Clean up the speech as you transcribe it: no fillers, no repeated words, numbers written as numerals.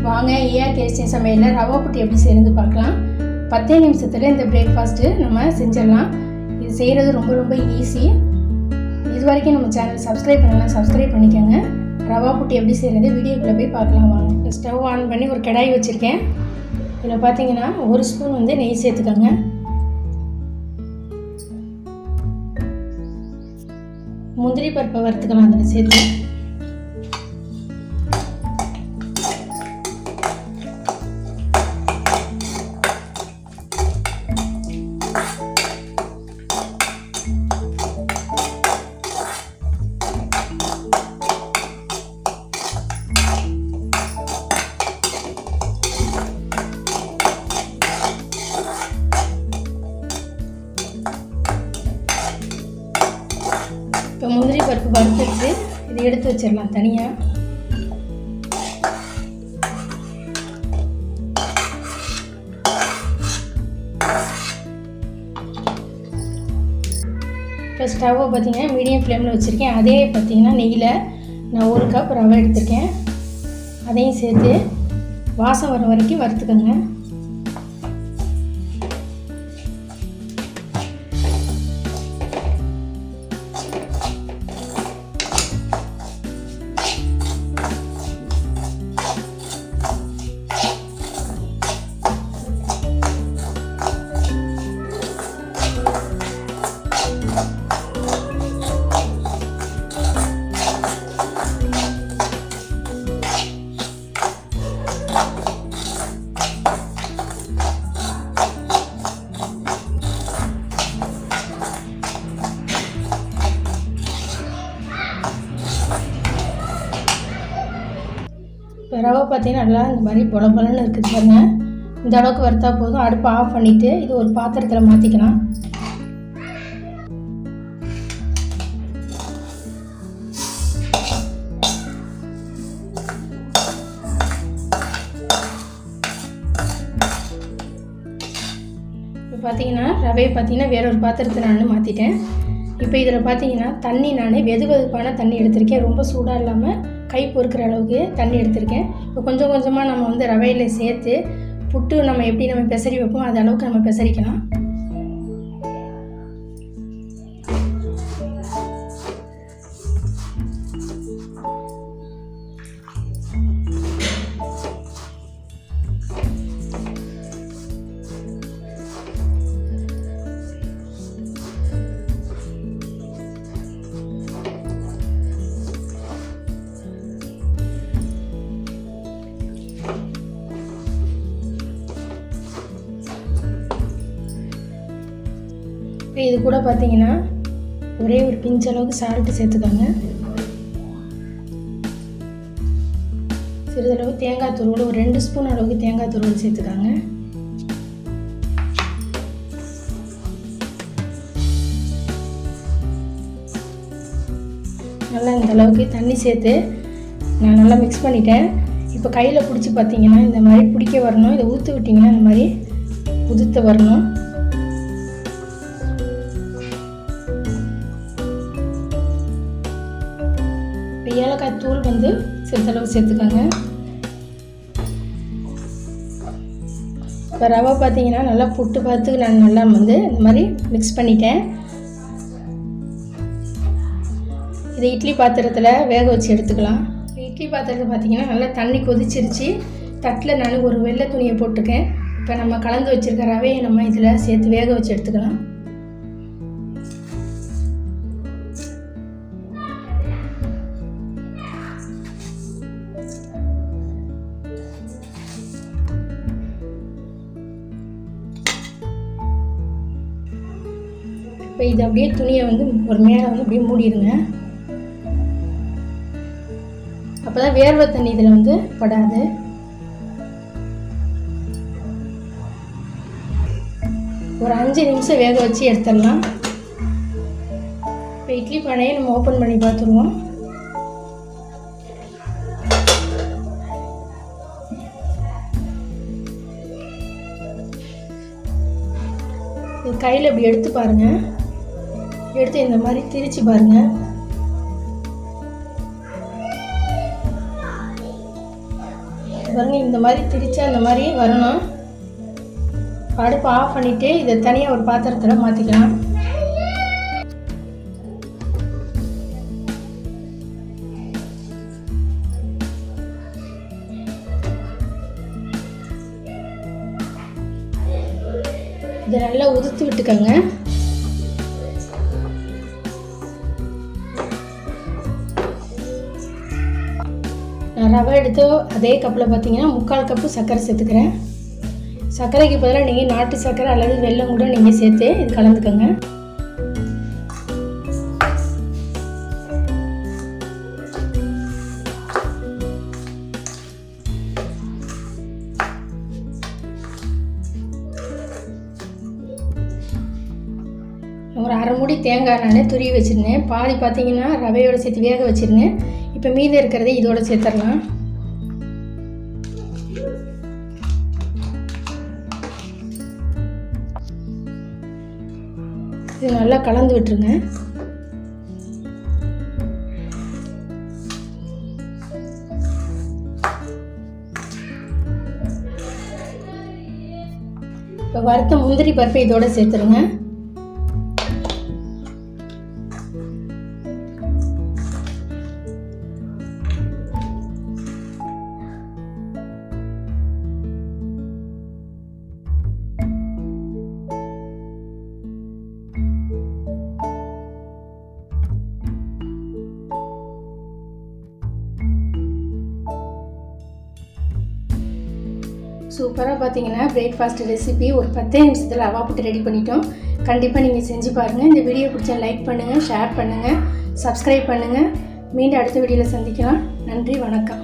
வாங்க AR tasty சமையலில் ரவா புட்டு எப்படி செய்கிறது பார்க்கலாம். 10 நிமிஷத்தில் இந்த பிரேக்ஃபாஸ்ட்டு நம்ம செஞ்சிடலாம். இது செய்கிறது ரொம்ப ஈஸி. இது வரைக்கும் நம்ம சேனல் சப்ஸ்கிரைப் பண்ணலாம், சப்ஸ்கிரைப் பண்ணிக்கோங்க. ரவா புட்டு எப்படி செய்கிறது வீடியோக்குள்ளே போய் பார்க்கலாம் வாங்க. ஸ்டவ் ஆன் பண்ணி ஒரு கடாய் வச்சுருக்கேன். இதில் பார்த்தீங்கன்னா 1 ஸ்பூன் வந்து நெய் சேர்த்துக்கோங்க. முந்திரி பருப்பை வறுத்துக்கலாம் அதில் சேர்த்து. இப்போ முந்திரி பருப்பு வறுத்துட்டு இதை எடுத்து வச்சிடலாம் தனியாக. இப்போ ஸ்டவ்வை பார்த்தீங்கன்னா மீடியம் ஃப்ளேமில் வச்சுருக்கேன். அதே பார்த்தீங்கன்னா நெய்யில் நான் 1 கப் ரவை எடுத்திருக்கேன். அதையும் சேர்த்து வாசம் வர வரைக்கும் வறுத்துக்கோங்க. இப்போ ரவை பார்த்தீங்கன்னா நல்லா இந்த மாதிரி பொலன்னு இருக்குது பாருங்க. இந்த அளவுக்கு வறுத்தா போதும். அடுப்பை ஆஃப் பண்ணிவிட்டு இது ஒரு பாத்திரத்தில் மாற்றிக்கலாம். இப்போ பார்த்தீங்கன்னா ரவையை பார்த்தீங்கன்னா வேற ஒரு பாத்திரத்தை நான் மாற்றிட்டேன். இப்போ இதில் பார்த்தீங்கன்னா தண்ணி நான் வெதுவெதுப்பான தண்ணி எடுத்திருக்கேன். ரொம்ப சூடாக இல்லாமல் கை பொறுக்கிற அளவுக்கு தண்ணி எடுத்திருக்கேன். இப்போ கொஞ்சம் கொஞ்சமாக நம்ம வந்து ரவையில் சேர்த்து புட்டு நம்ம எப்படி நம்ம பெசரி வைப்போம் அது அளவுக்கு நம்ம பெசரிக்கலாம். இது கூட பார்த்தீங்கன்னா ஒரே ஒரு பிஞ்ச் அளவுக்கு சால்ட்டு சேர்த்துக்கோங்க. சிறிதளவு தேங்காய் துருவல், ஒரு 2 ஸ்பூன் அளவுக்கு தேங்காய் துருவல் சேர்த்துக்காங்க. நல்லா இந்த அளவுக்கு தண்ணி சேர்த்து நான் நல்லா மிக்ஸ் பண்ணிட்டேன். இப்போ கையில் பிடிச்சி பார்த்தீங்கன்னா இந்த மாதிரி பிடிக்க வரணும். இதை ஊற்றி விட்டிங்கன்னா இந்த மாதிரி உதுத்து வரணும். ஏலக்காய் தூள் வந்து சிறிதளவு சேர்த்துக்கோங்க. இப்போ ரவை பார்த்தீங்கன்னா நல்லா புட்டு பார்த்து நான் நல்லா வந்து இந்த மாதிரி மிக்ஸ் பண்ணிட்டேன். இதை இட்லி பாத்திரத்தில் வேக வச்சு எடுத்துக்கலாம். இட்லி பாத்திரத்தில் பார்த்தீங்கன்னா நல்லா தண்ணி கொதிச்சிருச்சு. தட்டில் நான் ஒரு வெள்ளை துணியை போட்டிருக்கேன். இப்போ நம்ம கலந்து வச்சுருக்க ரவையை நம்ம இதில் சேர்த்து வேக வச்சு எடுத்துக்கலாம். இப்போ இது அப்படியே துணியை வந்து ஒரு மேலே வந்து அப்படியே மூடிடுங்க. அப்போ தான் வேர்வை தண்ணி இதில் வந்து படாது. ஒரு 5 நிமிஷம் வேக வச்சு எடுத்துடலாம். இப்போ இட்லி பானையை நம்ம ஓப்பன் பண்ணி பார்த்துருவோம். கையில் இப்படி எடுத்து பாருங்கள். எடுத்து இந்த மாதிரி திரிச்சு பாருங்கள். பாருங்கள், இந்த மாதிரி திரிச்சா இந்த மாதிரி வரணும். அடுப்பு ஆஃப் பண்ணிவிட்டு இதை தனியாக ஒரு பாத்திரத்தில் மாற்றிக்கலாம். இதை நல்லா உதுத்து விட்டுக்கோங்க. நான் ரவை எடுத்து அதே கப்பில் பார்த்தீங்கன்னா 3/4 கப்பு சர்க்கரை சேர்த்துக்கிறேன். சர்க்கரைக்கு பதிலாக நீங்கள் நாட்டு சர்க்கரை அல்லது வெல்லம் கூட நீங்கள் சேர்த்து இது கலந்துக்கோங்க. ஒரு அரை மூடி தேங்காய் நான் துருவி வச்சுருந்தேன். பாதி பார்த்தீங்கன்னா ரவையோடு சேர்த்து வேக வச்சுருந்தேன். இப்போ மீதம் இருக்கிறதை இதோட சேர்த்துடலாம். இது நல்லா கலந்து விட்டுருங்க. இப்போ வறுத்த முந்திரி பருப்பை இதோட சேர்த்துருங்க. சூப்பராக பார்த்தீங்கன்னா பிரேக்ஃபாஸ்ட் ரெசிபி ஒரு 10 நிமிஷத்தில் ரவா புட்டு ரெடி பண்ணிட்டோம். கண்டிப்பாக நீங்கள் செஞ்சு பாருங்கள். இந்த வீடியோ பிடிச்சா லைக் பண்ணுங்கள், ஷேர் பண்ணுங்கள், சப்ஸ்கிரைப் பண்ணுங்கள். மீண்டும் அடுத்த வீடியோவில் சந்திக்கலாம். நன்றி, வணக்கம்.